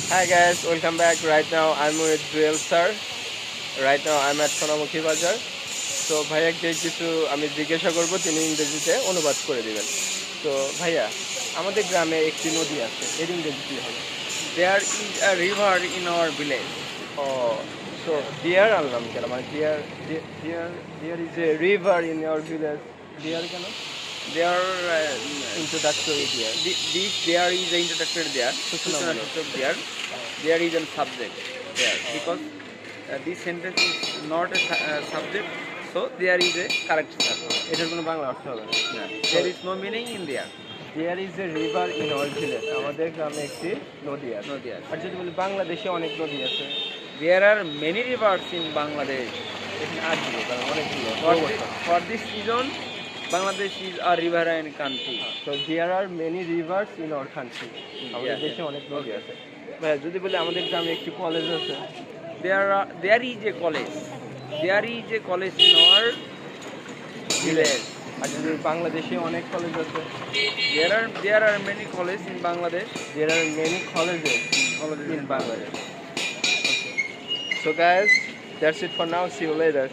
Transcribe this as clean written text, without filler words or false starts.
Hi guys, welcome back. Right now I'm with Duel sir. Right now I'm at Sonamukhi বাজার. তো ভাইয়াকে কিছু আমি জিজ্ঞাসা করব, তিনি ইংরেজিতে অনুবাদ করে দিবেন. তো ভাইয়া, আমাদের গ্রামে একটি নদী আছে, এর ইংরেজি কি হবে? There is a river in our village. O, so dear আনলাম কেন, মানে dear is a river in your village. Dear কেন? There, Introductory dear. there is an introductory there. সূচনামূলক. There, there is a subject there because this sentence is not a subject, so there is a correct subject. এটার কোনো বাংলা অর্থ হবে না. There is no meaning in there. There is a river in our village. আমাদের গ্রামে একটি নদী আছে. No there. আর যদি বলি বাংলাদেশে অনেক নদী আছে, There are many rivers in Bangladesh. এখানে আর দিব কারণ অনেকগুলো. For this reason, Bangladesh is a riverine country. So there are many rivers in our country. আমাদের Yeah, দেশে yeah. অনেক নদী আছে. ভাইয়া, যদি বলি আমাদের গ্রামে একটি কলেজ আছে, There is a college. There is a college in our village. আর যদি বাংলাদেশে অনেক কলেজ আছে, There are many colleges in Bangladesh. there are many colleges in Bangladesh. So guys, that's it for now. See you later.